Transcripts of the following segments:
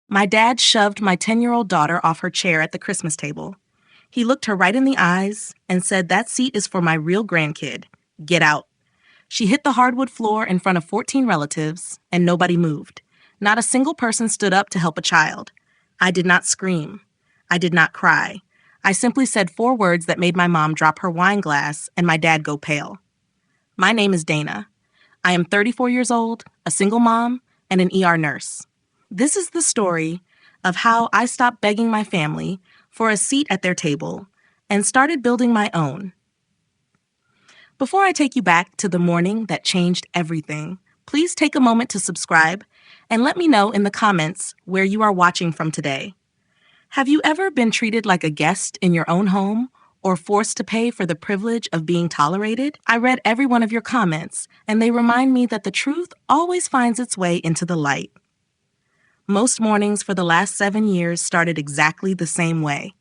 My dad shoved my 10-year-old daughter off her chair at the Christmas table. He looked her right in the eyes and said, "That seat is for my real grandkid. Get out." She hit the hardwood floor in front of 14 relatives, and nobody moved. Not a single person stood up to help a child. I did not scream. I did not cry. I simply said 4 words that made my mom drop her wine glass and my dad go pale. My name is Dana. I am 34 years old, a single mom, and an ER nurse. This is the story of how I stopped begging my family for a seat at their table and started building my own. Before I take you back to the morning that changed everything, please take a moment to subscribe and let me know in the comments where you are watching from today. Have you ever been treated like a guest in your own home or forced to pay for the privilege of being tolerated? I read every one of your comments, and they remind me that the truth always finds its way into the light. Most mornings for the last 7 years started exactly the same way.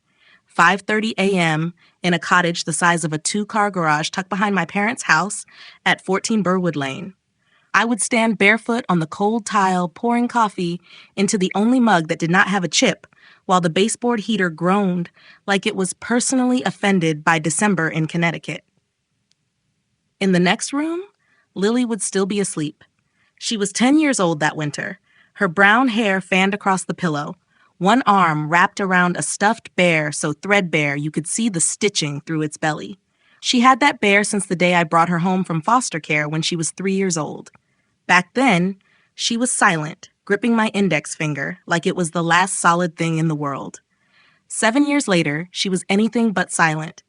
5:30 a.m. in a cottage the size of a 2-car garage tucked behind my parents' house at 14 Burwood Lane. I would stand barefoot on the cold tile pouring coffee into the only mug that did not have a chip while the baseboard heater groaned like it was personally offended by December in Connecticut. In the next room, Lily would still be asleep. She was 10 years old that winter, her brown hair fanned across the pillow, one arm wrapped around a stuffed bear so threadbare you could see the stitching through its belly. She had that bear since the day I brought her home from foster care when she was 3 years old. Back then, she was silent, gripping my index finger like it was the last solid thing in the world. 7 years later, she was anything but silent.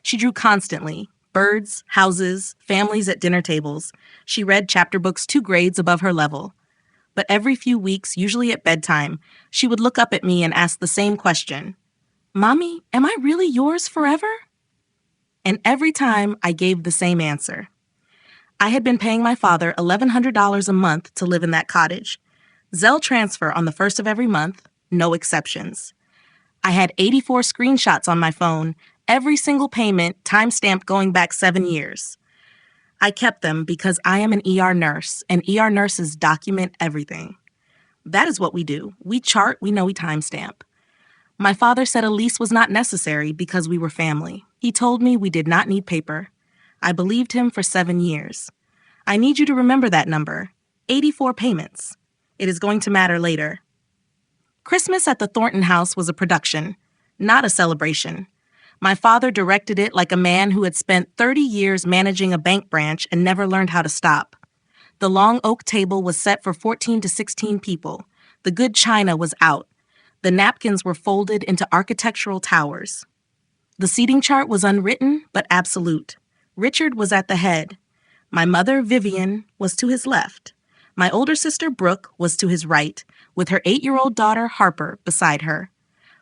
She drew constantly. Birds, houses, families at dinner tables. She read chapter books 2 grades above her level. But every few weeks, usually at bedtime, she would look up at me and ask the same question. "Mommy, am I really yours forever?" And every time I gave the same answer. I had been paying my father $1,100 a month to live in that cottage. Zelle transfer on the first of every month, no exceptions. I had 84 screenshots on my phone, every single payment time-stamped going back 7 years. I kept them because I am an ER nurse, and ER nurses document everything. That is what we do. We chart, we know we timestamp. My father said a lease was not necessary because we were family. He told me we did not need paper. I believed him for 7 years. I need you to remember that number, 84 payments. It is going to matter later. Christmas at the Thornton house was a production, not a celebration. My father directed it like a man who had spent 30 years managing a bank branch and never learned how to stop. The long oak table was set for 14 to 16 people. The good china was out. The napkins were folded into architectural towers. The seating chart was unwritten but absolute. Richard was at the head. My mother, Vivian, was to his left. My older sister, Brooke, was to his right, with her 8-year-old daughter, Harper, beside her.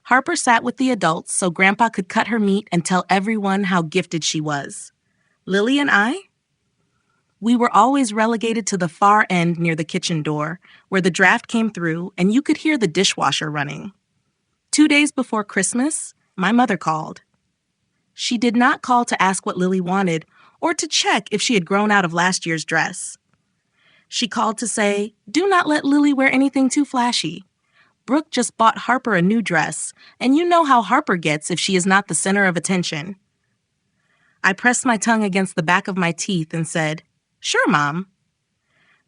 Harper sat with the adults so Grandpa could cut her meat and tell everyone how gifted she was. Lily and I? We were always relegated to the far end near the kitchen door, where the draft came through and you could hear the dishwasher running. 2 days before Christmas, my mother called. She did not call to ask what Lily wanted or to check if she had grown out of last year's dress. She called to say, "Do not let Lily wear anything too flashy. Brooke just bought Harper a new dress, and you know how Harper gets if she is not the center of attention." I pressed my tongue against the back of my teeth and said, "Sure, Mom."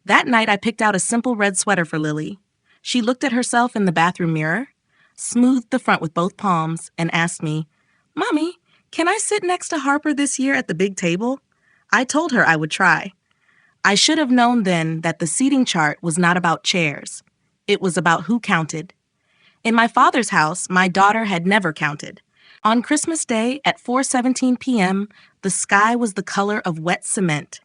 That night I picked out a simple red sweater for Lily. She looked at herself in the bathroom mirror, smoothed the front with both palms, and asked me, "Mommy, can I sit next to Harper this year at the big table?" I told her I would try. I should have known then that the seating chart was not about chairs. It was about who counted. In my father's house, my daughter had never counted. On Christmas Day at 4:17 p.m., the sky was the color of wet cement.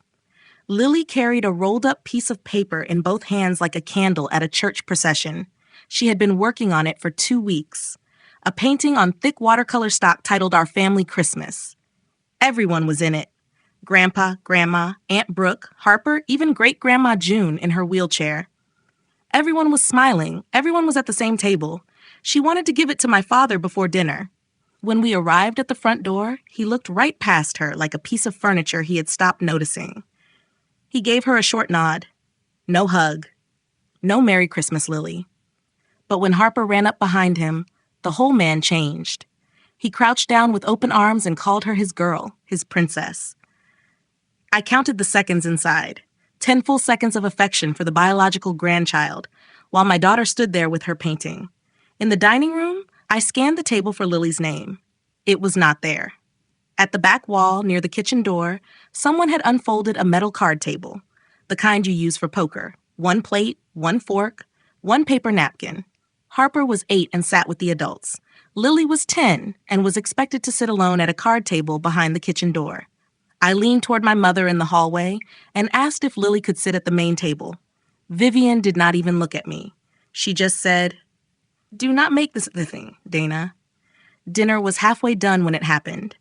Lily carried a rolled-up piece of paper in both hands like a candle at a church procession. She had been working on it for 2 weeks. A painting on thick watercolor stock titled Our Family Christmas. Everyone was in it. Grandpa, Grandma, Aunt Brooke, Harper, even Great-Grandma June in her wheelchair. Everyone was smiling. Everyone was at the same table. She wanted to give it to my father before dinner. When we arrived at the front door, he looked right past her like a piece of furniture he had stopped noticing. He gave her a short nod. No hug. No Merry Christmas, Lily. But when Harper ran up behind him, the whole man changed. He crouched down with open arms and called her his girl, his princess. I counted the seconds inside, 10 full seconds of affection for the biological grandchild, while my daughter stood there with her painting. In the dining room, I scanned the table for Lily's name. It was not there. At the back wall, near the kitchen door, someone had unfolded a metal card table, the kind you use for poker. 1 plate, 1 fork, 1 paper napkin. Harper was 8 and sat with the adults. Lily was 10 and was expected to sit alone at a card table behind the kitchen door. I leaned toward my mother in the hallway and asked if Lily could sit at the main table. Vivian did not even look at me. She just said, "Do not make this the thing, Dana." Dinner was halfway done when it happened.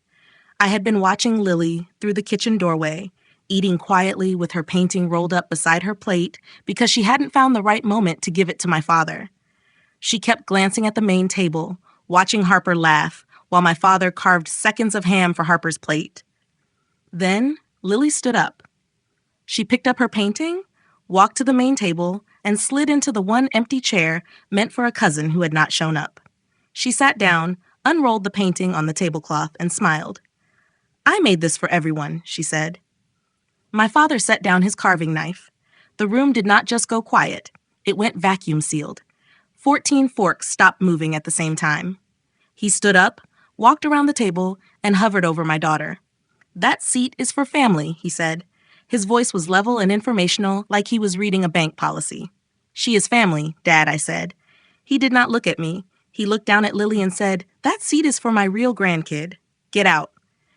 I had been watching Lily through the kitchen doorway, eating quietly with her painting rolled up beside her plate because she hadn't found the right moment to give it to my father. She kept glancing at the main table, watching Harper laugh, while my father carved seconds of ham for Harper's plate. Then Lily stood up. She picked up her painting, walked to the main table, and slid into the one empty chair meant for a cousin who had not shown up. She sat down, unrolled the painting on the tablecloth, and smiled. "I made this for everyone," she said. My father set down his carving knife. The room did not just go quiet. It went vacuum-sealed. 14 forks stopped moving at the same time. He stood up, walked around the table, and hovered over my daughter. "That seat is for family," he said. His voice was level and informational, like he was reading a bank policy. "She is family, Dad," I said. He did not look at me. He looked down at Lily and said, "That seat is for my real grandkid. Get out."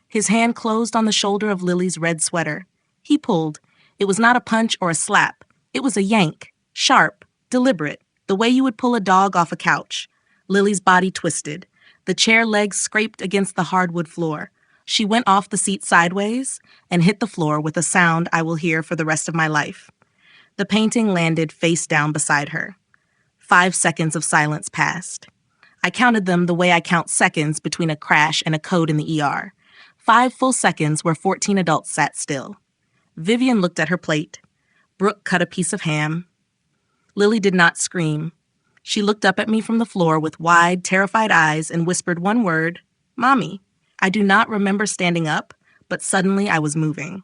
His hand closed on the shoulder of Lily's red sweater. He pulled. It was not a punch or a slap. It was a yank, sharp, deliberate, the way you would pull a dog off a couch. Lily's body twisted. The chair legs scraped against the hardwood floor. She went off the seat sideways and hit the floor with a sound I will hear for the rest of my life. The painting landed face down beside her. 5 seconds of silence passed. I counted them the way I count seconds between a crash and a code in the ER. 5 full seconds where 14 adults sat still. Vivian looked at her plate. Brooke cut a piece of ham. Lily did not scream. She looked up at me from the floor with wide, terrified eyes and whispered one word, "Mommy." I do not remember standing up, but suddenly I was moving.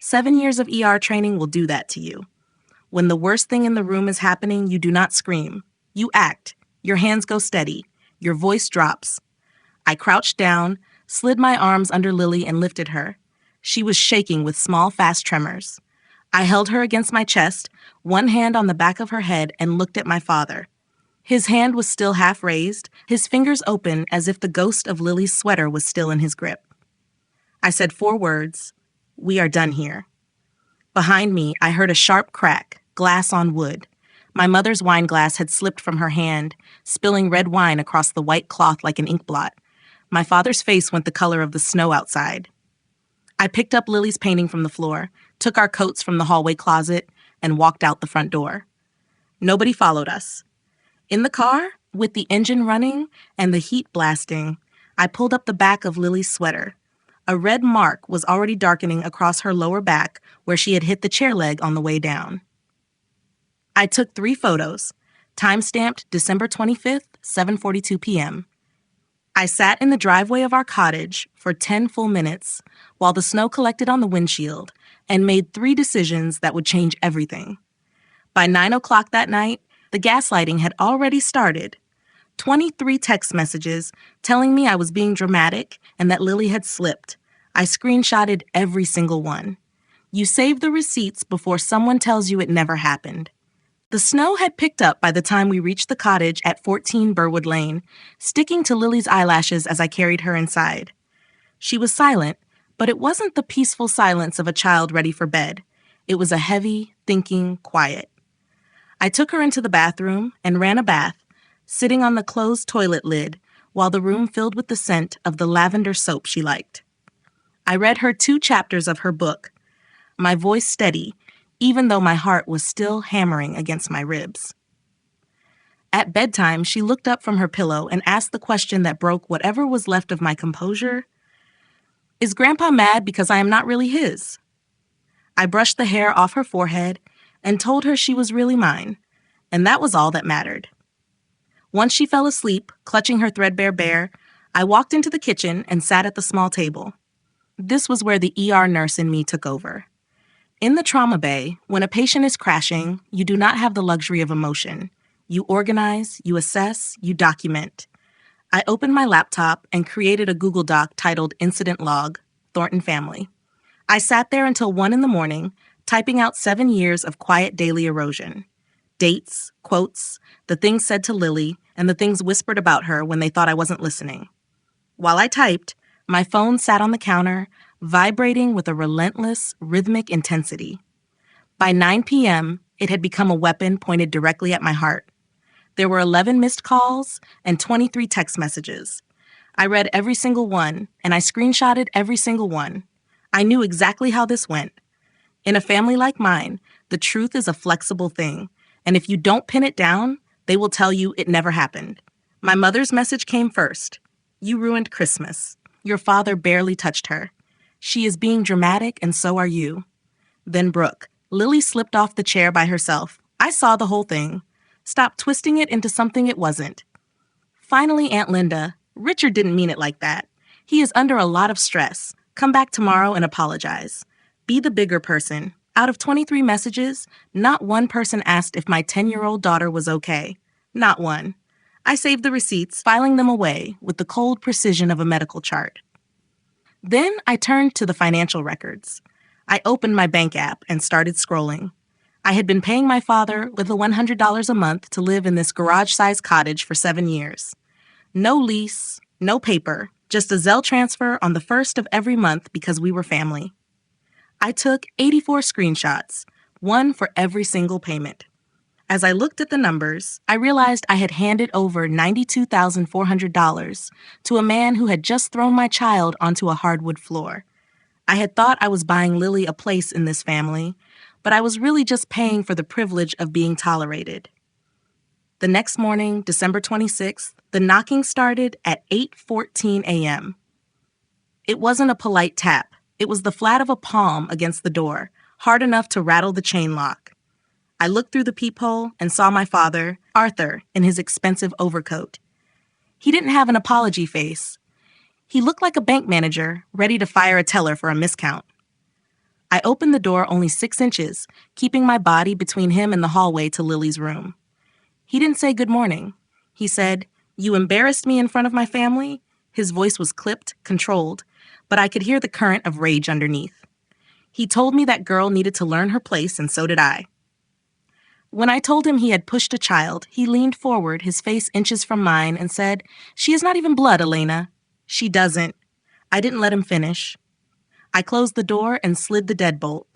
7 years of ER training will do that to you. When the worst thing in the room is happening, you do not scream. You act. Your hands go steady. Your voice drops. I crouched down, slid my arms under Lily and lifted her. She was shaking with small, fast tremors. I held her against my chest, one hand on the back of her head, and looked at my father. His hand was still half raised, his fingers open as if the ghost of Lily's sweater was still in his grip. I said 4 words, "We are done here." Behind me, I heard a sharp crack, glass on wood. My mother's wine glass had slipped from her hand, spilling red wine across the white cloth like an ink blot. My father's face went the color of the snow outside. I picked up Lily's painting from the floor, took our coats from the hallway closet, and walked out the front door. Nobody followed us. In the car, with the engine running and the heat blasting, I pulled up the back of Lily's sweater. A red mark was already darkening across her lower back where she had hit the chair leg on the way down. I took 3 photos, time-stamped December 25th, 7:42 p.m. I sat in the driveway of our cottage for 10 full minutes while the snow collected on the windshield and made 3 decisions that would change everything. By 9 o'clock that night, the gaslighting had already started. 23 text messages telling me I was being dramatic and that Lily had slipped. I screenshotted every single one. You save the receipts before someone tells you it never happened. The snow had picked up by the time we reached the cottage at 14 Burwood Lane, sticking to Lily's eyelashes as I carried her inside. She was silent, but it wasn't the peaceful silence of a child ready for bed. It was a heavy, thinking quiet. I took her into the bathroom and ran a bath, sitting on the closed toilet lid while the room filled with the scent of the lavender soap she liked. I read her 2 chapters of her book, my voice steady, even though my heart was still hammering against my ribs. At bedtime, she looked up from her pillow and asked the question that broke whatever was left of my composure. "Is Grandpa mad because I am not really his?" I brushed the hair off her forehead and told her she was really mine, and that was all that mattered. Once she fell asleep, clutching her threadbare bear, I walked into the kitchen and sat at the small table. This was where the ER nurse in me took over. In the trauma bay, when a patient is crashing, you do not have the luxury of emotion. You organize, you assess, you document. I opened my laptop and created a Google Doc titled Incident Log, Thornton Family. I sat there until 1 in the morning, typing out 7 years of quiet daily erosion. Dates, quotes, the things said to Lily, and the things whispered about her when they thought I wasn't listening. While I typed, my phone sat on the counter, vibrating with a relentless, rhythmic intensity. By 9 p.m., it had become a weapon pointed directly at my heart. There were 11 missed calls and 23 text messages. I read every single one, and I screenshotted every single one. I knew exactly how this went. In a family like mine, the truth is a flexible thing, and if you don't pin it down, they will tell you it never happened. My mother's message came first. You ruined Christmas. Your father barely touched her. She is being dramatic, and so are you. Then Brooke. Lily slipped off the chair by herself. I saw the whole thing. Stop twisting it into something it wasn't. Finally, Aunt Linda. Richard didn't mean it like that. He is under a lot of stress. Come back tomorrow and apologize. Be the bigger person. Out of 23 messages, not one person asked if my 10-year-old daughter was okay. Not one. I saved the receipts, filing them away with the cold precision of a medical chart. Then I turned to the financial records. I opened my bank app and started scrolling. I had been paying my father with the $100 a month to live in this garage-sized cottage for 7 years. No lease, no paper, just a Zelle transfer on the first of every month because we were family. I took 84 screenshots, one for every single payment. As I looked at the numbers, I realized I had handed over $92,400 to a man who had just thrown my child onto a hardwood floor. I had thought I was buying Lily a place in this family, but I was really just paying for the privilege of being tolerated. The next morning, December 26th, the knocking started at 8:14 a.m. It wasn't a polite tap. It was the flat of a palm against the door, hard enough to rattle the chain lock. I looked through the peephole and saw my father, Arthur, in his expensive overcoat. He didn't have an apology face. He looked like a bank manager, ready to fire a teller for a miscount. I opened the door only 6 inches, keeping my body between him and the hallway to Lily's room. He didn't say good morning. He said, "You embarrassed me in front of my family?" His voice was clipped, controlled, but I could hear the current of rage underneath. He told me that girl needed to learn her place, and so did I. When I told him he had pushed a child, he leaned forward, his face inches from mine, and said, "She is not even blood, Elena." "She doesn't." I didn't let him finish. I closed the door and slid the deadbolt.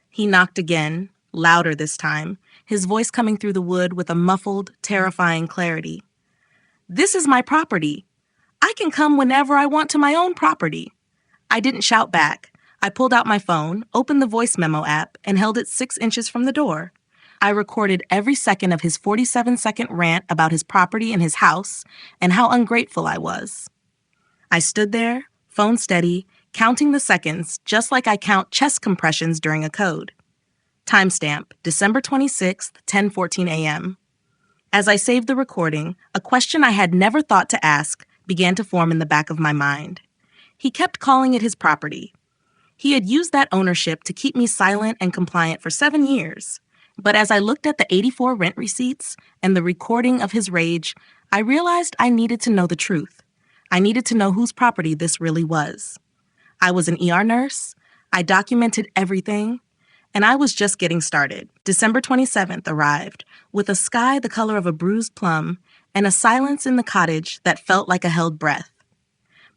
He knocked again, louder this time, his voice coming through the wood with a muffled, terrifying clarity. "This is my property. I can come whenever I want to my own property." I didn't shout back. I pulled out my phone, opened the voice memo app, and held it 6 inches from the door. I recorded every second of his 47-second rant about his property and his house and how ungrateful I was. I stood there, phone steady, counting the seconds just like I count chest compressions during a code. Timestamp, December 26th, 10:14 a.m. As I saved the recording, a question I had never thought to ask began to form in the back of my mind. He kept calling it his property. He had used that ownership to keep me silent and compliant for 7 years. But as I looked at the 84 rent receipts and the recording of his rage, I realized I needed to know the truth. I needed to know whose property this really was. I was an ER nurse, I documented everything, and I was just getting started. December 27th arrived, with a sky the color of a bruised plum and a silence in the cottage that felt like a held breath.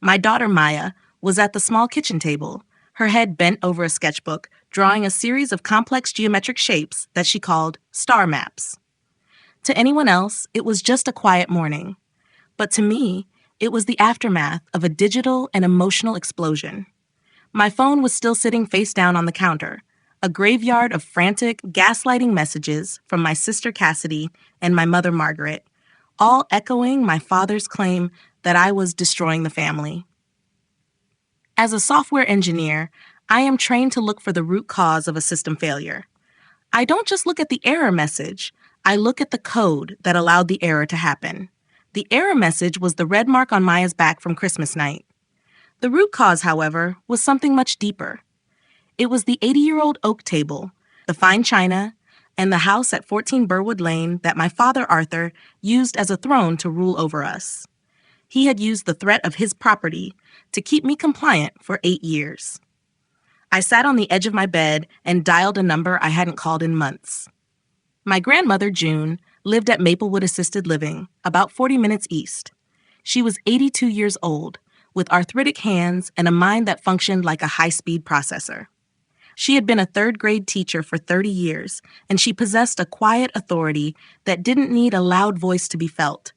My daughter Maya was at the small kitchen table, her head bent over a sketchbook, drawing a series of complex geometric shapes that she called star maps. To anyone else, it was just a quiet morning. But to me, it was the aftermath of a digital and emotional explosion. My phone was still sitting face down on the counter, a graveyard of frantic, gaslighting messages from my sister Cassidy and my mother Margaret, all echoing my father's claim that I was destroying the family. As a software engineer, I am trained to look for the root cause of a system failure. I don't just look at the error message, I look at the code that allowed the error to happen. The error message was the red mark on Maya's back from Christmas night. The root cause, however, was something much deeper. It was the 80-year-old oak table, the fine china, and the house at 14 Burwood Lane that my father Arthur used as a throne to rule over us. He had used the threat of his property to keep me compliant for 8 years. I sat on the edge of my bed and dialed a number I hadn't called in months. My grandmother, June, lived at Maplewood Assisted Living, about 40 minutes east. She was 82 years old, with arthritic hands and a mind that functioned like a high-speed processor. She had been a third-grade teacher for 30 years, and she possessed a quiet authority that didn't need a loud voice to be felt.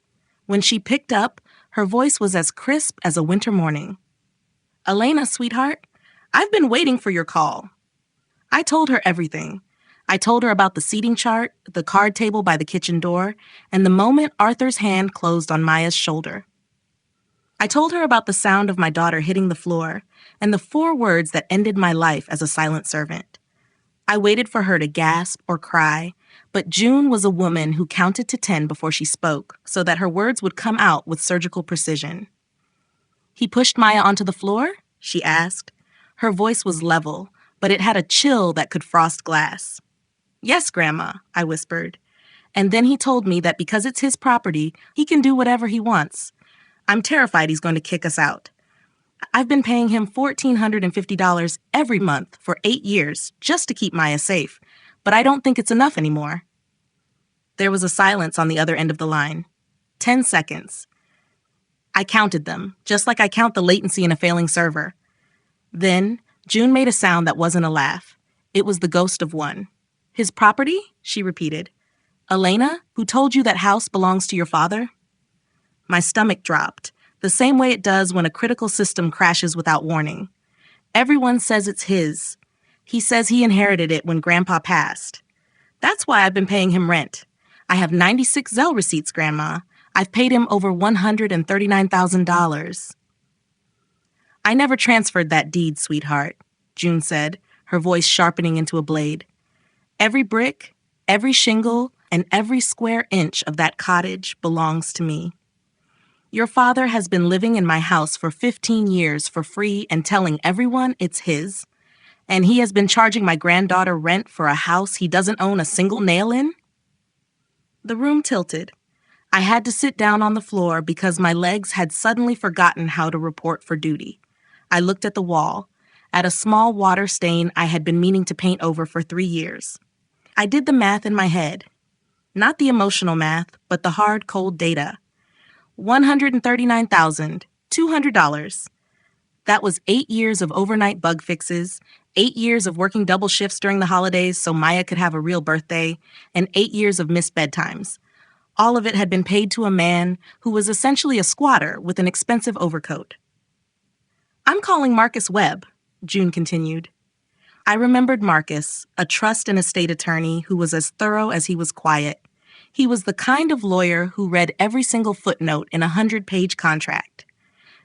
When she picked up, her voice was as crisp as a winter morning. "Elena, sweetheart, I've been waiting for your call." I told her everything. I told her about the seating chart, the card table by the kitchen door, and the moment Arthur's hand closed on Maya's shoulder. I told her about the sound of my daughter hitting the floor and the 4 words that ended my life as a silent servant. I waited for her to gasp or cry, but June was a woman who counted to 10 before she spoke so that her words would come out with surgical precision. "He pushed Maya onto the floor?" she asked. Her voice was level, but it had a chill that could frost glass. "Yes, Grandma," I whispered. And then he told me that because it's his property, he can do whatever he wants. I'm terrified he's going to kick us out. I've been paying him $1,450 every month for 8 years just to keep Maya safe, but I don't think it's enough anymore. There was a silence on the other end of the line. 10 seconds. I counted them, just like I count the latency in a failing server. Then, June made a sound that wasn't a laugh. It was the ghost of one. "His property?" she repeated. "Elena, who told you that house belongs to your father?" My stomach dropped, the same way it does when a critical system crashes without warning. Everyone says it's his. He says he inherited it when Grandpa passed. That's why I've been paying him rent. I have 96 Zelle receipts, Grandma. I've paid him over $139,000. "I never transferred that deed, sweetheart," June said, her voice sharpening into a blade. "Every brick, every shingle, and every square inch of that cottage belongs to me. Your father has been living in my house for 15 years for free and telling everyone it's his. And he has been charging my granddaughter rent for a house he doesn't own a single nail in?" The room tilted. I had to sit down on the floor because my legs had suddenly forgotten how to report for duty. I looked at the wall, at a small water stain I had been meaning to paint over for 3 years. I did the math in my head. Not the emotional math, but the hard, cold data. $139,200. That was 8 years of overnight bug fixes, 8 years of working double shifts during the holidays so Maya could have a real birthday, and 8 years of missed bedtimes. All of it had been paid to a man who was essentially a squatter with an expensive overcoat. "I'm calling Marcus Webb," June continued. I remembered Marcus, a trust and estate attorney who was as thorough as he was quiet. He was the kind of lawyer who read every single footnote in a 100-page contract.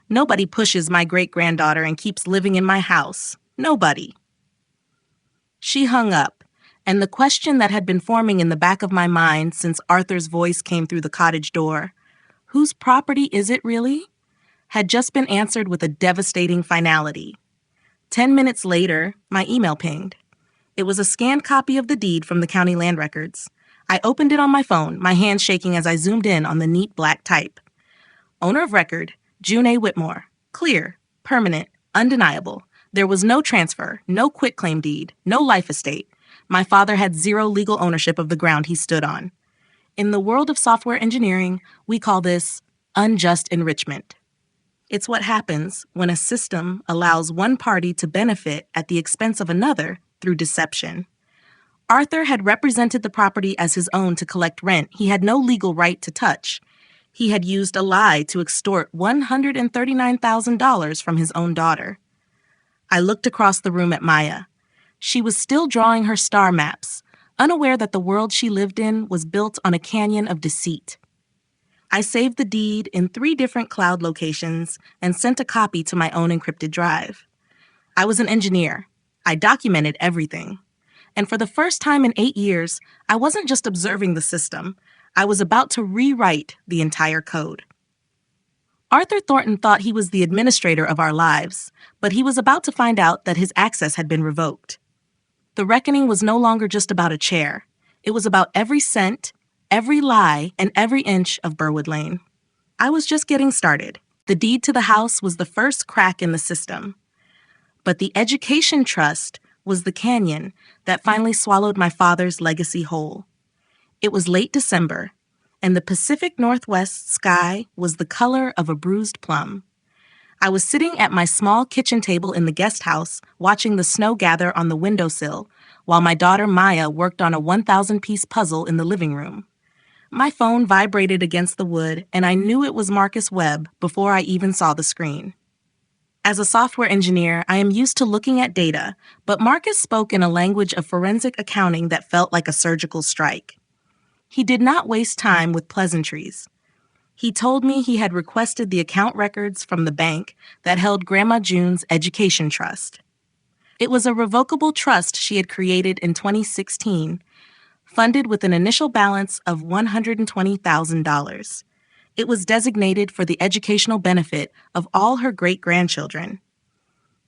"Nobody pushes my great-granddaughter and keeps living in my house. Nobody." She hung up, and the question that had been forming in the back of my mind since Arthur's voice came through the cottage door, "Whose property is it really?" had just been answered with a devastating finality. 10 minutes later, my email pinged. It was a scanned copy of the deed from the county land records. I opened it on my phone, my hands shaking as I zoomed in on the neat black type. Owner of record, June A. Whitmore. Clear, permanent, undeniable. There was no transfer, no quitclaim deed, no life estate. My father had 0 legal ownership of the ground he stood on. In the world of software engineering, we call this unjust enrichment. It's what happens when a system allows one party to benefit at the expense of another through deception. Arthur had represented the property as his own to collect rent he had no legal right to touch. He had used a lie to extort $139,000 from his own daughter. I looked across the room at Maya. She was still drawing her star maps, unaware that the world she lived in was built on a canyon of deceit. I saved the deed in 3 different cloud locations and sent a copy to my own encrypted drive. I was an engineer. I documented everything. And for the first time in 8 years, I wasn't just observing the system. I was about to rewrite the entire code. Arthur Thornton thought he was the administrator of our lives, but he was about to find out that his access had been revoked. The reckoning was no longer just about a chair. It was about every cent, every lie, and every inch of Burwood Lane. I was just getting started. The deed to the house was the first crack in the system. But the education trust was the canyon that finally swallowed my father's legacy whole. It was late December, and the Pacific Northwest sky was the color of a bruised plum. I was sitting at my small kitchen table in the guest house, watching the snow gather on the windowsill, while my daughter Maya worked on a 1,000-piece puzzle in the living room. My phone vibrated against the wood, and I knew it was Marcus Webb before I even saw the screen. As a software engineer, I am used to looking at data, but Marcus spoke in a language of forensic accounting that felt like a surgical strike. He did not waste time with pleasantries. He told me he had requested the account records from the bank that held Grandma June's education trust. It was a revocable trust she had created in 2016, funded with an initial balance of $120,000. It was designated for the educational benefit of all her great-grandchildren.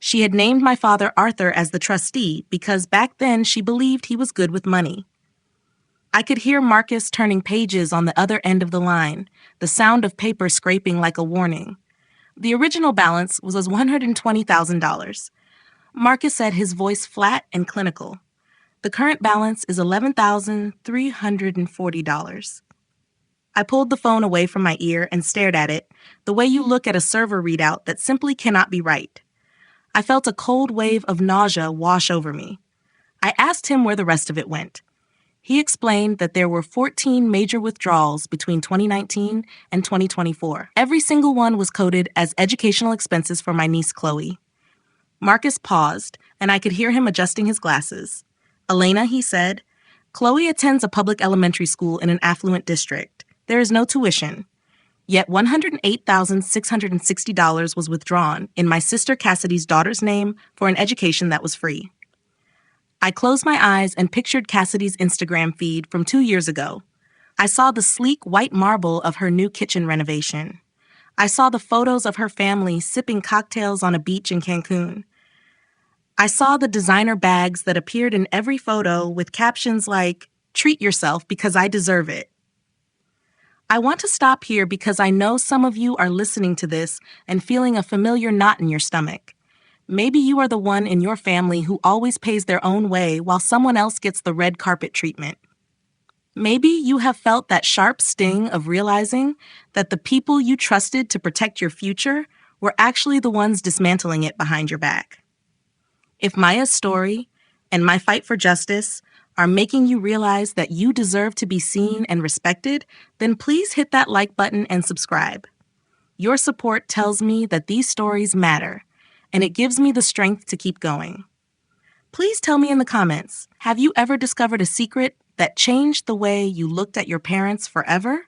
She had named my father Arthur as the trustee because back then she believed he was good with money. I could hear Marcus turning pages on the other end of the line, the sound of paper scraping like a warning. The original balance was $120,000. Marcus said, his voice flat and clinical. The current balance is $11,340. I pulled the phone away from my ear and stared at it, the way you look at a server readout that simply cannot be right. I felt a cold wave of nausea wash over me. I asked him where the rest of it went. He explained that there were 14 major withdrawals between 2019 and 2024. Every single one was coded as educational expenses for my niece Chloe. Marcus paused, and I could hear him adjusting his glasses. Elena, he said, Chloe attends a public elementary school in an affluent district. There is no tuition. Yet $108,660 was withdrawn in my sister Cassidy's daughter's name for an education that was free. I closed my eyes and pictured Cassidy's Instagram feed from 2 years ago. I saw the sleek white marble of her new kitchen renovation. I saw the photos of her family sipping cocktails on a beach in Cancun. I saw the designer bags that appeared in every photo with captions like, "Treat yourself because I deserve it." I want to stop here because I know some of you are listening to this and feeling a familiar knot in your stomach. Maybe you are the one in your family who always pays their own way while someone else gets the red carpet treatment. Maybe you have felt that sharp sting of realizing that the people you trusted to protect your future were actually the ones dismantling it behind your back. If Maya's story and my fight for justice are making you realize that you deserve to be seen and respected, then please hit that like button and subscribe. Your support tells me that these stories matter, and it gives me the strength to keep going. Please tell me in the comments, have you ever discovered a secret that changed the way you looked at your parents forever?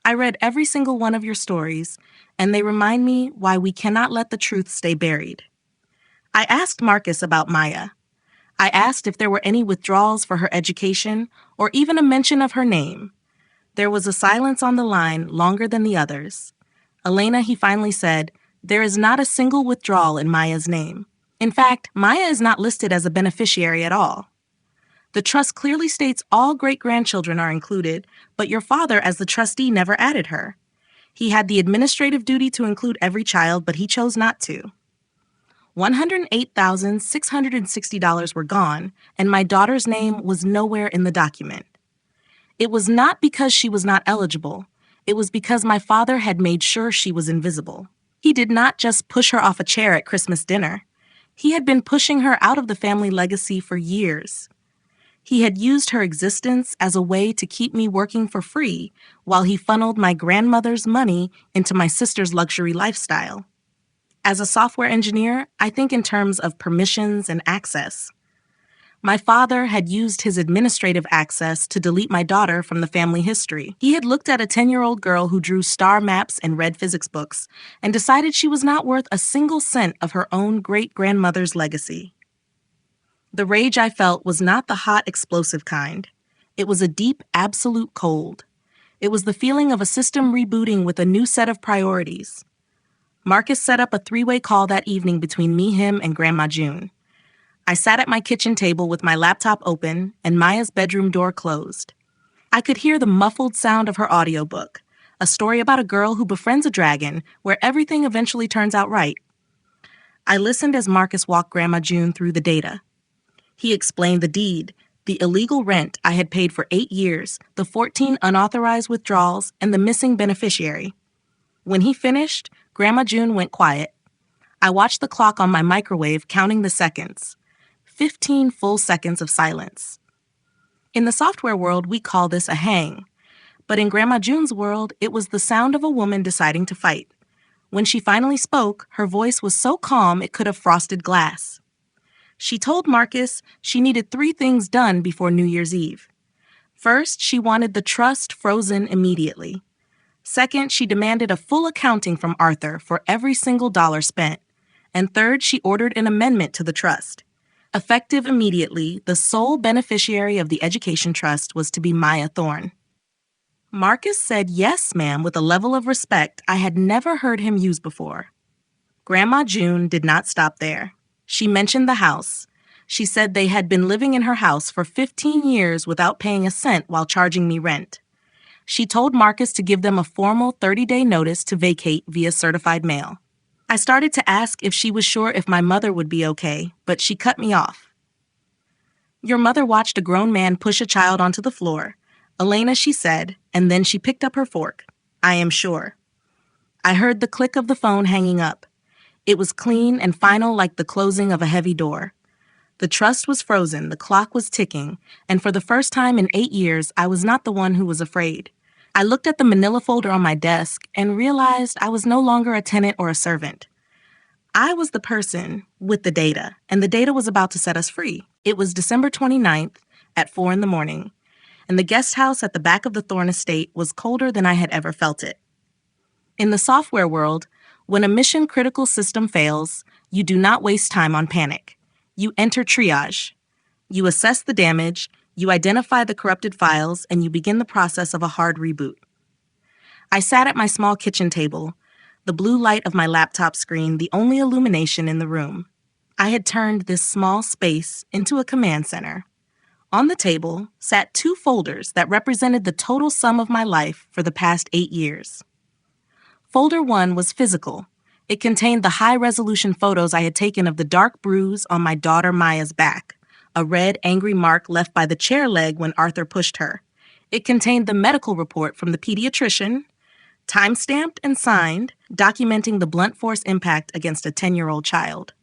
I read every single one of your stories, and they remind me why we cannot let the truth stay buried. I asked Marcus about Maya. I asked if there were any withdrawals for her education or even a mention of her name. There was a silence on the line longer than the others. Elena, he finally said, there is not a single withdrawal in Maya's name. In fact, Maya is not listed as a beneficiary at all. The trust clearly states all great-grandchildren are included, but your father as the trustee never added her. He had the administrative duty to include every child, but he chose not to. $108,660 were gone, and my daughter's name was nowhere in the document. It was not because she was not eligible. It was because my father had made sure she was invisible. He did not just push her off a chair at Christmas dinner. He had been pushing her out of the family legacy for years. He had used her existence as a way to keep me working for free while he funneled my grandmother's money into my sister's luxury lifestyle. As a software engineer, I think in terms of permissions and access. My father had used his administrative access to delete my daughter from the family history. He had looked at a 10-year-old girl who drew star maps and read physics books and decided she was not worth a single cent of her own great-grandmother's legacy. The rage I felt was not the hot, explosive kind. It was a deep, absolute cold. It was the feeling of a system rebooting with a new set of priorities. Marcus set up a three-way call that evening between me, him, and Grandma June. I sat at my kitchen table with my laptop open and Maya's bedroom door closed. I could hear the muffled sound of her audiobook, a story about a girl who befriends a dragon where everything eventually turns out right. I listened as Marcus walked Grandma June through the data. He explained the deed, the illegal rent I had paid for 8 years, the 14 unauthorized withdrawals, and the missing beneficiary. When he finished, Grandma June went quiet. I watched the clock on my microwave counting the seconds. 15 full seconds of silence. In the software world, we call this a hang. But in Grandma June's world, it was the sound of a woman deciding to fight. When she finally spoke, her voice was so calm it could have frosted glass. She told Marcus she needed 3 things done before New Year's Eve. First, she wanted the trust frozen immediately. Second, she demanded a full accounting from Arthur for every single dollar spent. And third, she ordered an amendment to the trust. Effective immediately, the sole beneficiary of the education trust was to be Maya Thorne. Marcus said yes, ma'am, with a level of respect I had never heard him use before. Grandma June did not stop there. She mentioned the house. She said they had been living in her house for 15 years without paying a cent while charging me rent. She told Marcus to give them a formal 30-day notice to vacate via certified mail. I started to ask if she was sure if my mother would be okay, but she cut me off. Your mother watched a grown man push a child onto the floor. Elena, she said, and then she picked up her fork. I am sure. I heard the click of the phone hanging up. It was clean and final like the closing of a heavy door. The trust was frozen, the clock was ticking, and for the first time in 8 years, I was not the one who was afraid. I looked at the manila folder on my desk and realized I was no longer a tenant or a servant. I was the person with the data, and the data was about to set us free. It was December 29th at 4 in the morning, and the guest house at the back of the Thorne estate was colder than I had ever felt it. In the software world, when a mission-critical system fails, you do not waste time on panic. You enter triage. You assess the damage, you identify the corrupted files, and you begin the process of a hard reboot. I sat at my small kitchen table, the blue light of my laptop screen the only illumination in the room. I had turned this small space into a command center. On the table sat 2 folders that represented the total sum of my life for the past 8 years. Folder 1 was physical. It contained the high-resolution photos I had taken of the dark bruise on my daughter Maya's back, a red, angry mark left by the chair leg when Arthur pushed her. It contained the medical report from the pediatrician, time-stamped and signed, documenting the blunt force impact against a 10-year-old child.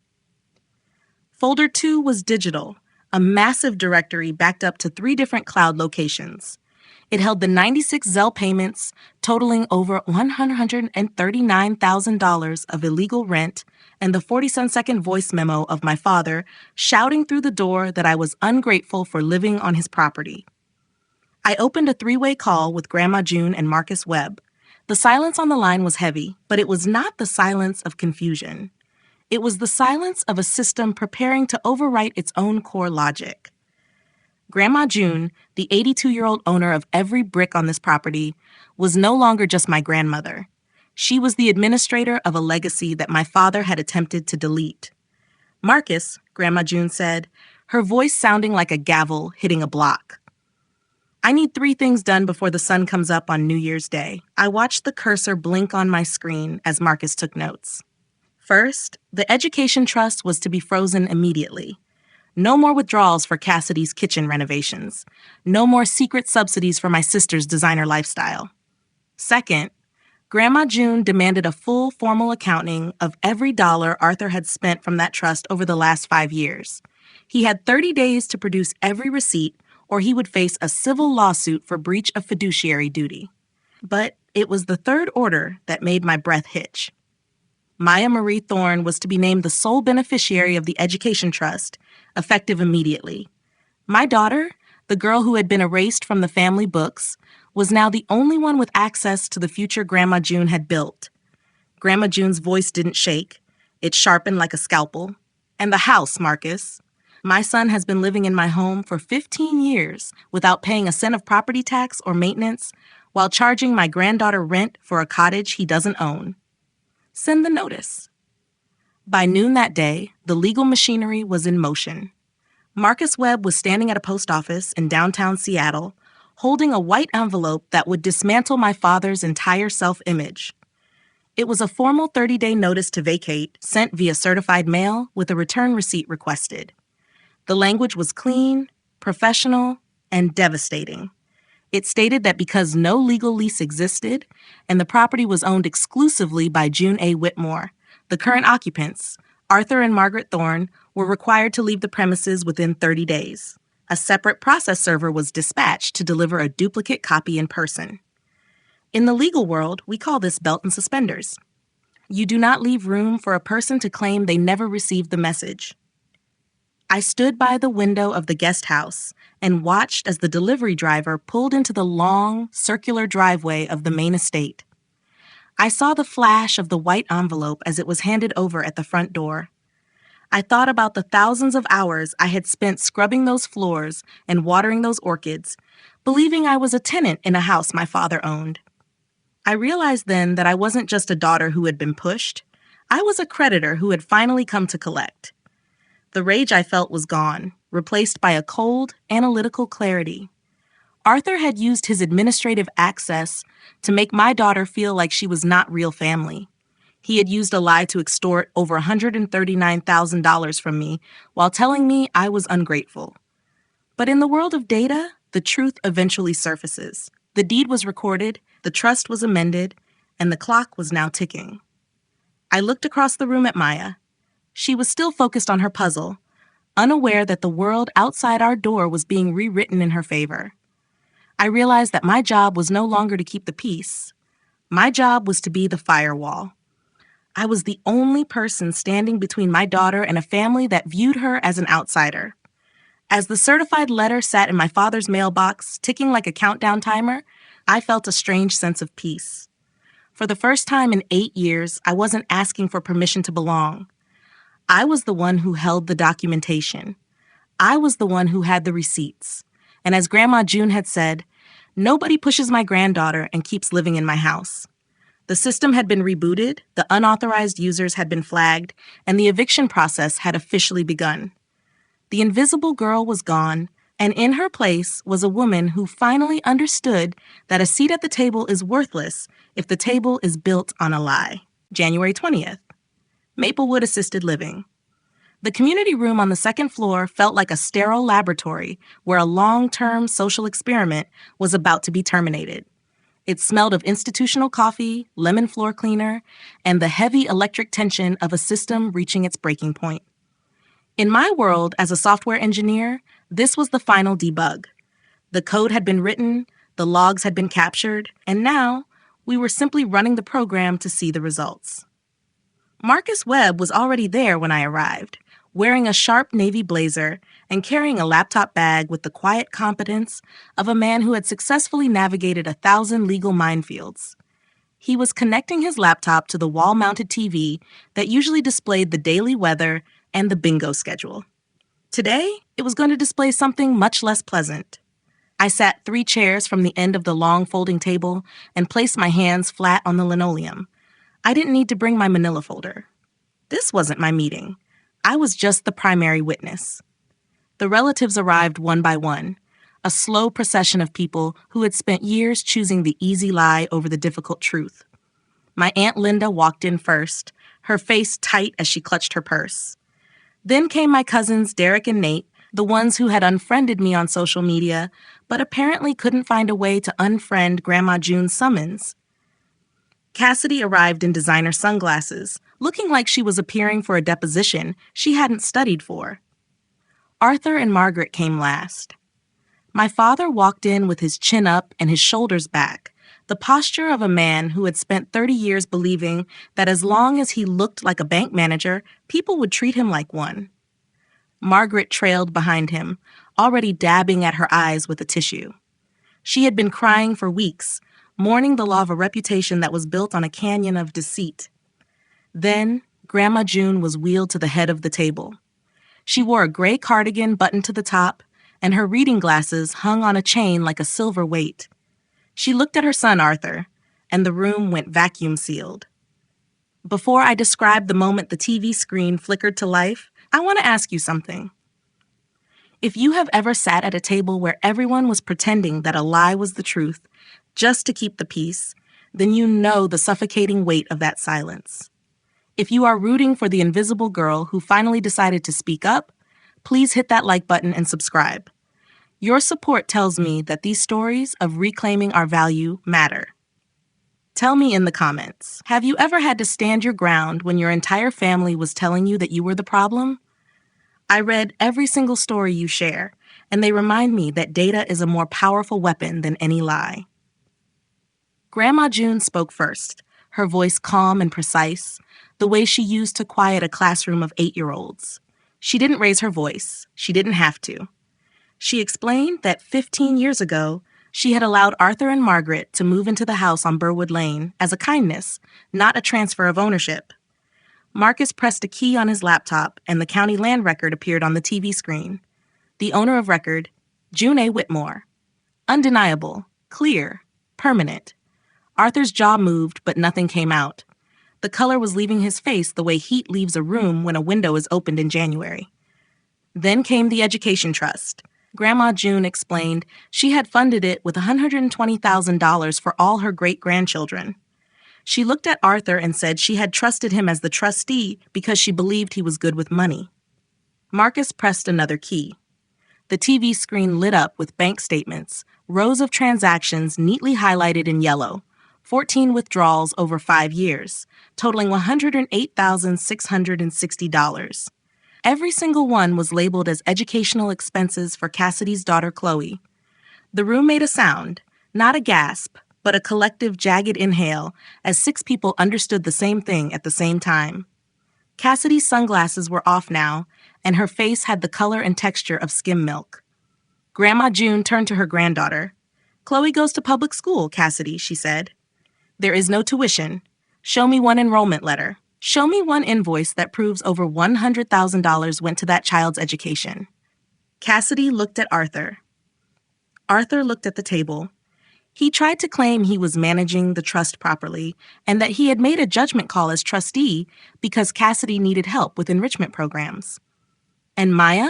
Folder 2 was digital, a massive directory backed up to 3 different cloud locations. It held the 96 Zelle payments totaling over $139,000 of illegal rent and the 47-second voice memo of my father shouting through the door that I was ungrateful for living on his property. I opened a 3-way call with Grandma June and Marcus Webb. The silence on the line was heavy, but it was not the silence of confusion. It was the silence of a system preparing to overwrite its own core logic. Grandma June, the 82-year-old owner of every brick on this property, was no longer just my grandmother. She was the administrator of a legacy that my father had attempted to delete. Marcus, Grandma June said, her voice sounding like a gavel hitting a block. I need 3 things done before the sun comes up on New Year's Day. I watched the cursor blink on my screen as Marcus took notes. First, the education trust was to be frozen immediately. No more withdrawals for Cassidy's kitchen renovations. No more secret subsidies for my sister's designer lifestyle. Second, Grandma June demanded a full formal accounting of every dollar Arthur had spent from that trust over the last 5 years. He had 30 days to produce every receipt, or he would face a civil lawsuit for breach of fiduciary duty. But it was the third order that made my breath hitch. Maya Marie Thorne was to be named the sole beneficiary of the education trust, effective immediately. My daughter, the girl who had been erased from the family books, was now the only one with access to the future Grandma June had built. Grandma June's voice didn't shake. It sharpened like a scalpel. And the house, Marcus. My son has been living in my home for 15 years without paying a cent of property tax or maintenance, while charging my granddaughter rent for a cottage he doesn't own. Send the notice. By noon that day, the legal machinery was in motion. Marcus Webb was standing at a post office in downtown Seattle, holding a white envelope that would dismantle my father's entire self-image. It was a formal 30-day notice to vacate, sent via certified mail with a return receipt requested. The language was clean, professional, and devastating. It stated that because no legal lease existed and the property was owned exclusively by June A. Whitmore, the current occupants, Arthur and Margaret Thorne, were required to leave the premises within 30 days. A separate process server was dispatched to deliver a duplicate copy in person. In the legal world, we call this belt and suspenders. You do not leave room for a person to claim they never received the message. I stood by the window of the guest house and watched as the delivery driver pulled into the long, circular driveway of the main estate. I saw the flash of the white envelope as it was handed over at the front door. I thought about the thousands of hours I had spent scrubbing those floors and watering those orchids, believing I was a tenant in a house my father owned. I realized then that I wasn't just a daughter who had been pushed. I was a creditor who had finally come to collect. The rage I felt was gone, replaced by a cold, analytical clarity. Arthur had used his administrative access to make my daughter feel like she was not real family. He had used a lie to extort over $139,000 from me while telling me I was ungrateful. But in the world of data, the truth eventually surfaces. The deed was recorded, the trust was amended, and the clock was now ticking. I looked across the room at Maya. She was still focused on her puzzle, unaware that the world outside our door was being rewritten in her favor. I realized that my job was no longer to keep the peace. My job was to be the firewall. I was the only person standing between my daughter and a family that viewed her as an outsider. As the certified letter sat in my father's mailbox, ticking like a countdown timer, I felt a strange sense of peace. For the first time in 8 years, I wasn't asking for permission to belong. I was the one who held the documentation. I was the one who had the receipts. And as Grandma June had said, nobody pushes my granddaughter and keeps living in my house. The system had been rebooted, the unauthorized users had been flagged, and the eviction process had officially begun. The invisible girl was gone, and in her place was a woman who finally understood that a seat at the table is worthless if the table is built on a lie. January 20th. Maplewood Assisted Living. The community room on the second floor felt like a sterile laboratory where a long-term social experiment was about to be terminated. It smelled of institutional coffee, lemon floor cleaner, and the heavy electric tension of a system reaching its breaking point. In my world as a software engineer, this was the final debug. The code had been written, the logs had been captured, and now we were simply running the program to see the results. Marcus Webb was already there when I arrived, wearing a sharp navy blazer and carrying a laptop bag with the quiet competence of a man who had successfully navigated 1,000 legal minefields. He was connecting his laptop to the wall-mounted TV that usually displayed the daily weather and the bingo schedule. Today, it was going to display something much less pleasant. I sat 3 chairs from the end of the long folding table and placed my hands flat on the linoleum. I didn't need to bring my manila folder. This wasn't my meeting. I was just the primary witness. The relatives arrived one by one, a slow procession of people who had spent years choosing the easy lie over the difficult truth. My Aunt Linda walked in first, her face tight as she clutched her purse. Then came my cousins Derek and Nate, the ones who had unfriended me on social media, but apparently couldn't find a way to unfriend Grandma June's summons. Cassidy arrived in designer sunglasses, looking like she was appearing for a deposition she hadn't studied for. Arthur and Margaret came last. My father walked in with his chin up and his shoulders back, the posture of a man who had spent 30 years believing that as long as he looked like a bank manager, people would treat him like one. Margaret trailed behind him, already dabbing at her eyes with a tissue. She had been crying for weeks, mourning the law of a reputation that was built on a canyon of deceit. Then, Grandma June was wheeled to the head of the table. She wore a gray cardigan buttoned to the top, and her reading glasses hung on a chain like a silver weight. She looked at her son, Arthur, and the room went vacuum sealed. Before I describe the moment the TV screen flickered to life, I want to ask you something. If you have ever sat at a table where everyone was pretending that a lie was the truth, just to keep the peace, then you know the suffocating weight of that silence. If you are rooting for the invisible girl who finally decided to speak up, please hit that like button and subscribe. Your support tells me that these stories of reclaiming our value matter. Tell me in the comments, have you ever had to stand your ground when your entire family was telling you that you were the problem? I read every single story you share, and they remind me that data is a more powerful weapon than any lie. Grandma June spoke first, her voice calm and precise, the way she used to quiet a classroom of 8-year-olds. She didn't raise her voice. She didn't have to. She explained that 15 years ago, she had allowed Arthur and Margaret to move into the house on Burwood Lane as a kindness, not a transfer of ownership. Marcus pressed a key on his laptop, and the county land record appeared on the TV screen. The owner of record, June A. Whitmore. Undeniable, clear, permanent. Arthur's jaw moved, but nothing came out. The color was leaving his face the way heat leaves a room when a window is opened in January. Then came the education trust. Grandma June explained she had funded it with $120,000 for all her great-grandchildren. She looked at Arthur and said she had trusted him as the trustee because she believed he was good with money. Marcus pressed another key. The TV screen lit up with bank statements, rows of transactions neatly highlighted in yellow, 14 withdrawals over 5 years, totaling $108,660. Every single one was labeled as educational expenses for Cassidy's daughter, Chloe. The room made a sound, not a gasp, but a collective jagged inhale as 6 people understood the same thing at the same time. Cassidy's sunglasses were off now, and her face had the color and texture of skim milk. Grandma June turned to her granddaughter. "Chloe goes to public school, Cassidy," she said. "There is no tuition. Show me one enrollment letter. Show me one invoice that proves over $100,000 went to that child's education." Cassidy looked at Arthur. Arthur looked at the table. He tried to claim he was managing the trust properly and that he had made a judgment call as trustee because Cassidy needed help with enrichment programs. And Maya?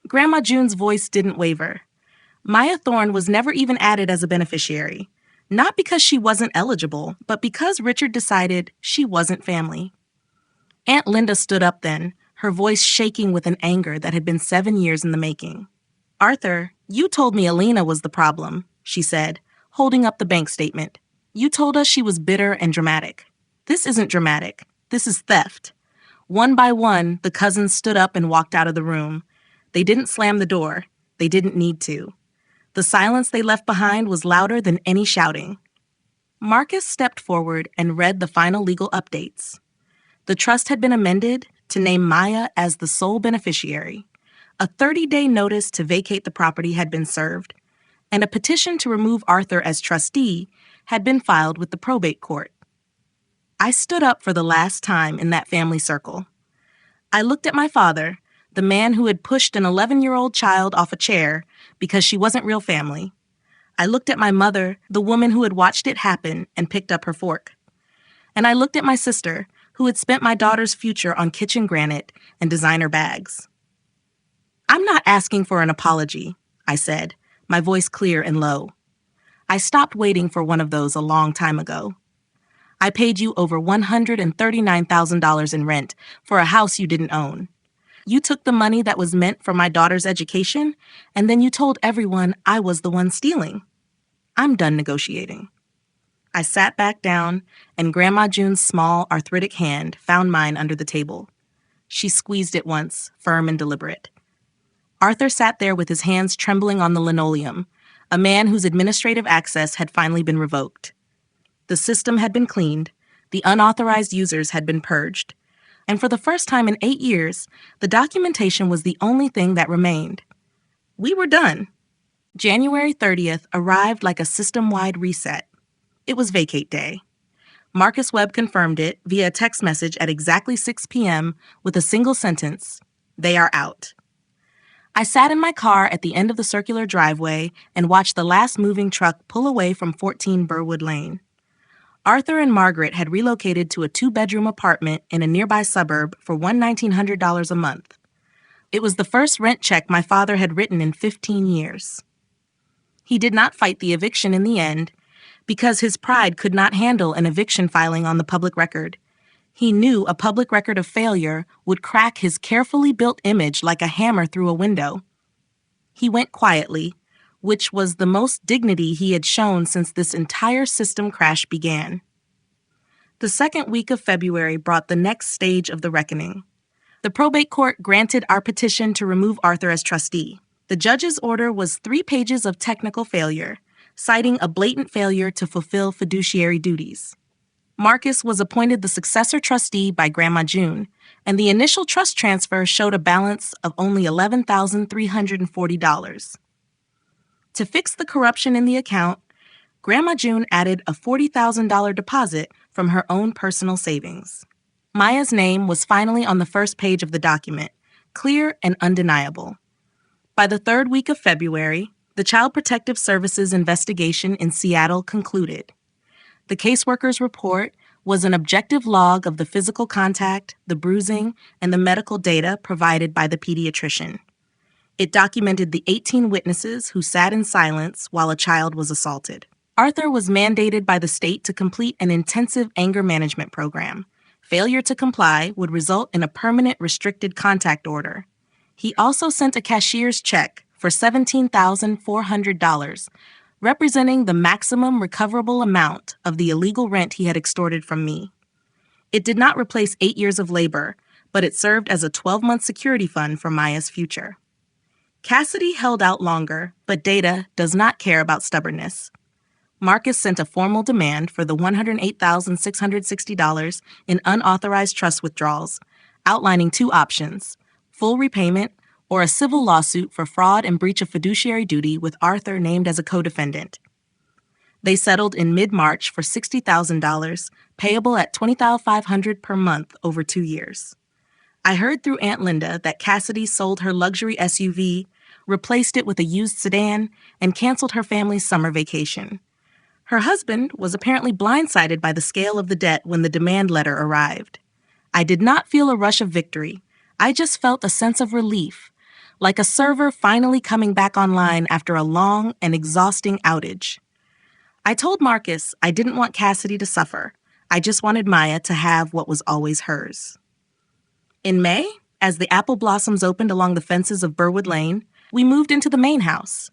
Grandma June's voice didn't waver. Maya Thorne was never even added as a beneficiary. Not because she wasn't eligible, but because Richard decided she wasn't family. Aunt Linda stood up then, her voice shaking with an anger that had been 7 years in the making. "Arthur, you told me Alina was the problem," she said, holding up the bank statement. "You told us she was bitter and dramatic. This isn't dramatic. This is theft." One by one, the cousins stood up and walked out of the room. They didn't slam the door. They didn't need to. The silence they left behind was louder than any shouting. Marcus stepped forward and read the final legal updates. The trust had been amended to name Maya as the sole beneficiary. A 30-day notice to vacate the property had been served, and a petition to remove Arthur as trustee had been filed with the probate court. I stood up for the last time in that family circle. I looked at my father, the man who had pushed an 11-year-old child off a chair because she wasn't real family. I looked at my mother, the woman who had watched it happen and picked up her fork. And I looked at my sister, who had spent my daughter's future on kitchen granite and designer bags. "I'm not asking for an apology," I said, my voice clear and low. "I stopped waiting for one of those a long time ago. I paid you over $139,000 in rent for a house you didn't own. You took the money that was meant for my daughter's education, and then you told everyone I was the one stealing. I'm done negotiating." I sat back down, and Grandma June's small, arthritic hand found mine under the table. She squeezed it once, firm and deliberate. Arthur sat there with his hands trembling on the linoleum, a man whose administrative access had finally been revoked. The system had been cleaned, the unauthorized users had been purged, and for the first time in 8 years, the documentation was the only thing that remained. We were done. January 30th arrived like a system-wide reset. It was vacate day. Marcus Webb confirmed it via a text message at exactly 6 p.m. with a single sentence, "They are out." I sat in my car at the end of the circular driveway and watched the last moving truck pull away from 14 Burwood Lane. Arthur and Margaret had relocated to a 2-bedroom apartment in a nearby suburb for $1,900 a month. It was the first rent check my father had written in 15 years. He did not fight the eviction in the end because his pride could not handle an eviction filing on the public record. He knew a public record of failure would crack his carefully built image like a hammer through a window. He went quietly, which was the most dignity he had shown since this entire system crash began. The second week of February brought the next stage of the reckoning. The probate court granted our petition to remove Arthur as trustee. The judge's order was 3 pages of technical failure, citing a blatant failure to fulfill fiduciary duties. Marcus was appointed the successor trustee by Grandma June, and the initial trust transfer showed a balance of only $11,340. To fix the corruption in the account, Grandma June added a $40,000 deposit from her own personal savings. Maya's name was finally on the first page of the document, clear and undeniable. By the 3rd week of February, the Child Protective Services investigation in Seattle concluded. The caseworker's report was an objective log of the physical contact, the bruising, and the medical data provided by the pediatrician. It documented the 18 witnesses who sat in silence while a child was assaulted. Arthur was mandated by the state to complete an intensive anger management program. Failure to comply would result in a permanent restricted contact order. He also sent a cashier's check for $17,400, representing the maximum recoverable amount of the illegal rent he had extorted from me. It did not replace 8 years of labor, but it served as a 12-month security fund for Maya's future. Cassidy held out longer, but Data does not care about stubbornness. Marcus sent a formal demand for the $108,660 in unauthorized trust withdrawals, outlining 2 options: full repayment or a civil lawsuit for fraud and breach of fiduciary duty with Arthur named as a co-defendant. They settled in mid-March for $60,000, payable at $20,500 per month over 2 years. I heard through Aunt Linda that Cassidy sold her luxury SUV, replaced it with a used sedan, and canceled her family's summer vacation. Her husband was apparently blindsided by the scale of the debt when the demand letter arrived. I did not feel a rush of victory. I just felt a sense of relief, like a server finally coming back online after a long and exhausting outage. I told Marcus I didn't want Cassidy to suffer. I just wanted Maya to have what was always hers. In May, as the apple blossoms opened along the fences of Burwood Lane, we moved into the main house.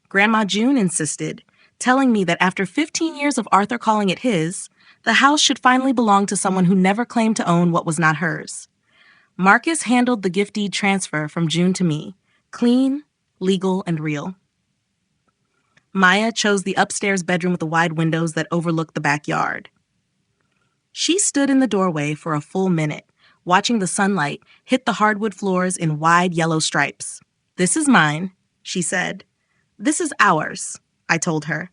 Grandma June insisted, telling me that after 15 years of Arthur calling it his, the house should finally belong to someone who never claimed to own what was not hers. Marcus handled the gift deed transfer from June to me, clean, legal, and real. Maya chose the upstairs bedroom with the wide windows that overlooked the backyard. She stood in the doorway for a full minute, watching the sunlight hit the hardwood floors in wide yellow stripes. "This is mine," she said. "This is ours," I told her.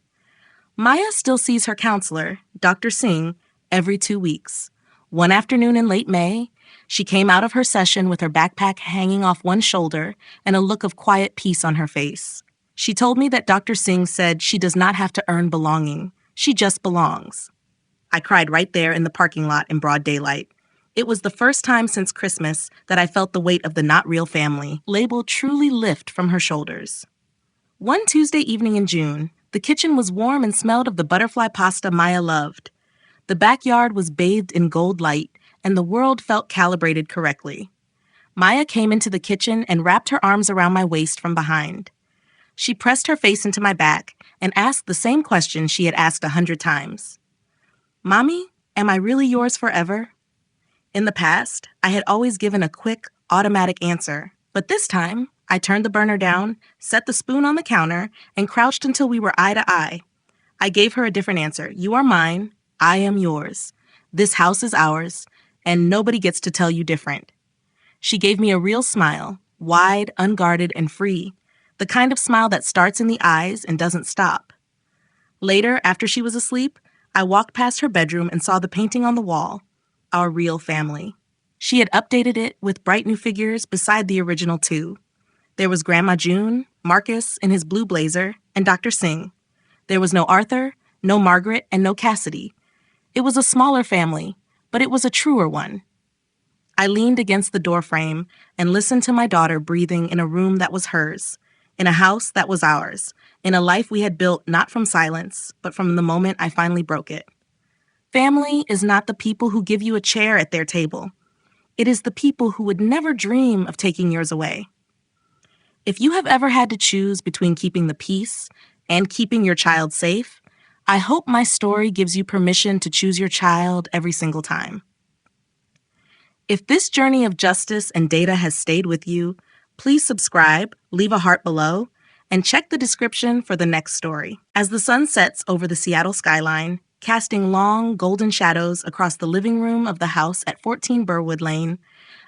Maya still sees her counselor, Dr. Singh, every 2 weeks. One afternoon in late May, she came out of her session with her backpack hanging off one shoulder and a look of quiet peace on her face. She told me that Dr. Singh said she does not have to earn belonging. She just belongs. I cried right there in the parking lot in broad daylight. It was the first time since Christmas that I felt the weight of the not real family label truly lift from her shoulders. One Tuesday evening in June, the kitchen was warm and smelled of the butterfly pasta Maya loved. The backyard was bathed in gold light, and the world felt calibrated correctly. Maya came into the kitchen and wrapped her arms around my waist from behind. She pressed her face into my back and asked the same question she had asked 100 times. "Mommy, am I really yours forever?" In the past, I had always given a quick, automatic answer, but this time, I turned the burner down, set the spoon on the counter, and crouched until we were eye to eye. I gave her a different answer. "You are mine. I am yours. This house is ours, and nobody gets to tell you different." She gave me a real smile, wide, unguarded, and free, the kind of smile that starts in the eyes and doesn't stop. Later, after she was asleep, I walked past her bedroom and saw the painting on the wall, our real family. She had updated it with bright new figures beside the original 2. There was Grandma June, Marcus in his blue blazer, and Dr. Singh. There was no Arthur, no Margaret, and no Cassidy. It was a smaller family, but it was a truer one. I leaned against the doorframe and listened to my daughter breathing in a room that was hers, in a house that was ours, in a life we had built not from silence, but from the moment I finally broke it. Family is not the people who give you a chair at their table. It is the people who would never dream of taking yours away. If you have ever had to choose between keeping the peace and keeping your child safe, I hope my story gives you permission to choose your child every single time. If this journey of justice and data has stayed with you, please subscribe, leave a heart below, and check the description for the next story. As the sun sets over the Seattle skyline, casting long, golden shadows across the living room of the house at 14 Burwood Lane,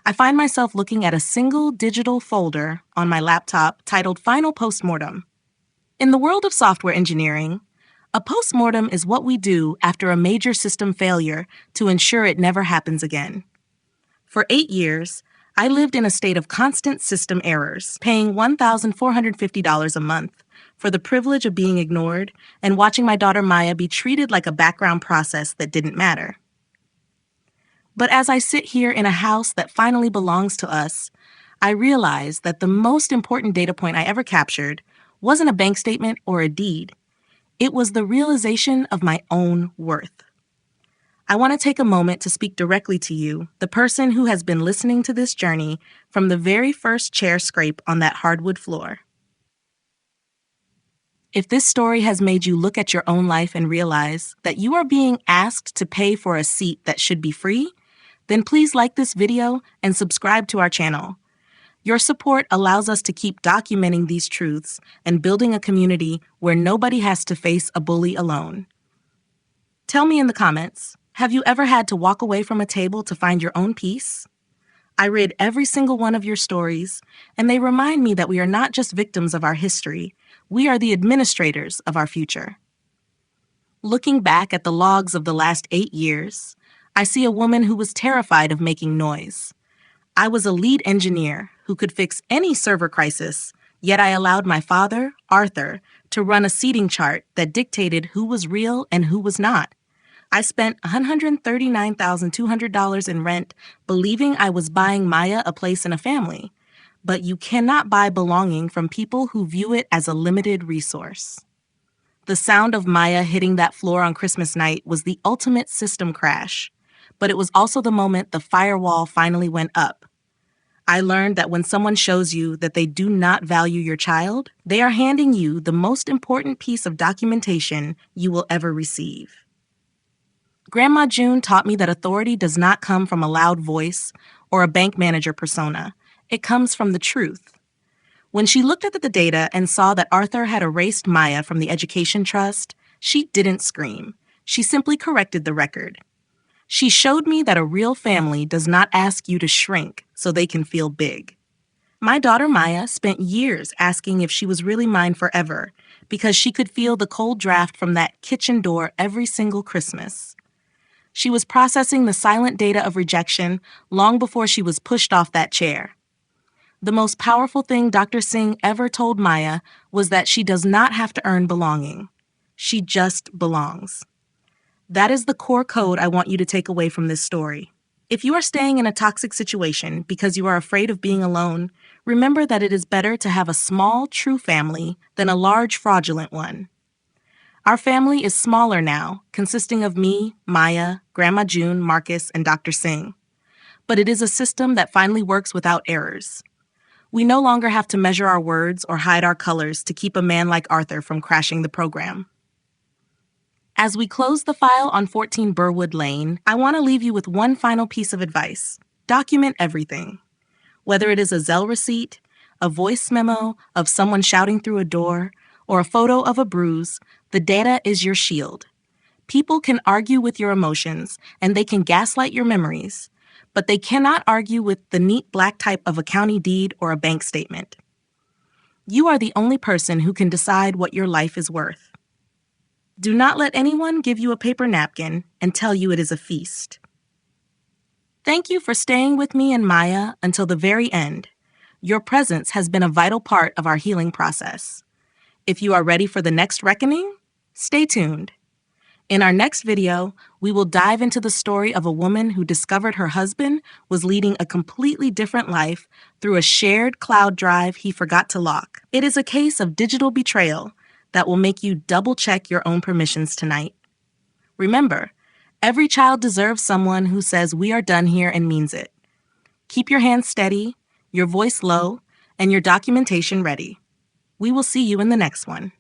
I find myself looking at a single digital folder on my laptop titled Final Postmortem. In the world of software engineering, a postmortem is what we do after a major system failure to ensure it never happens again. For 8 years, I lived in a state of constant system errors, paying $1,450 a month for the privilege of being ignored and watching my daughter Maya be treated like a background process that didn't matter. But as I sit here in a house that finally belongs to us, I realize that the most important data point I ever captured wasn't a bank statement or a deed. It was the realization of my own worth. I want to take a moment to speak directly to you, the person who has been listening to this journey from the very first chair scrape on that hardwood floor. If this story has made you look at your own life and realize that you are being asked to pay for a seat that should be free, then please like this video and subscribe to our channel. Your support allows us to keep documenting these truths and building a community where nobody has to face a bully alone. Tell me in the comments, have you ever had to walk away from a table to find your own peace? I read every single one of your stories, and they remind me that we are not just victims of our history, we are the administrators of our future. Looking back at the logs of the last 8 years, I see a woman who was terrified of making noise. I was a lead engineer who could fix any server crisis, yet I allowed my father, Arthur, to run a seating chart that dictated who was real and who was not. I spent $139,200 in rent, believing I was buying Maya a place in a family. But you cannot buy belonging from people who view it as a limited resource. The sound of Maya hitting that floor on Christmas night was the ultimate system crash, but it was also the moment the firewall finally went up. I learned that when someone shows you that they do not value your child, they are handing you the most important piece of documentation you will ever receive. Grandma June taught me that authority does not come from a loud voice or a bank manager persona. It comes from the truth. When she looked at the data and saw that Arthur had erased Maya from the education trust, she didn't scream. She simply corrected the record. She showed me that a real family does not ask you to shrink so they can feel big. My daughter Maya spent years asking if she was really mine forever because she could feel the cold draft from that kitchen door every single Christmas. She was processing the silent data of rejection long before she was pushed off that chair. The most powerful thing Dr. Singh ever told Maya was that she does not have to earn belonging. She just belongs. That is the core code I want you to take away from this story. If you are staying in a toxic situation because you are afraid of being alone, remember that it is better to have a small, true family than a large, fraudulent one. Our family is smaller now, consisting of me, Maya, Grandma June, Marcus, and Dr. Singh. But it is a system that finally works without errors. We no longer have to measure our words or hide our colors to keep a man like Arthur from crashing the program. As we close the file on 14 Burwood Lane, I want to leave you with one final piece of advice. Document everything. Whether it is a Zelle receipt, a voice memo of someone shouting through a door, or a photo of a bruise, the data is your shield. People can argue with your emotions, and they can gaslight your memories, but they cannot argue with the neat black type of a county deed or a bank statement. You are the only person who can decide what your life is worth. Do not let anyone give you a paper napkin and tell you it is a feast. Thank you for staying with me and Maya until the very end. Your presence has been a vital part of our healing process. If you are ready for the next reckoning, stay tuned. In our next video, we will dive into the story of a woman who discovered her husband was leading a completely different life through a shared cloud drive he forgot to lock. It is a case of digital betrayal that will make you double-check your own permissions tonight. Remember, every child deserves someone who says we are done here and means it. Keep your hands steady, your voice low, and your documentation ready. We will see you in the next one.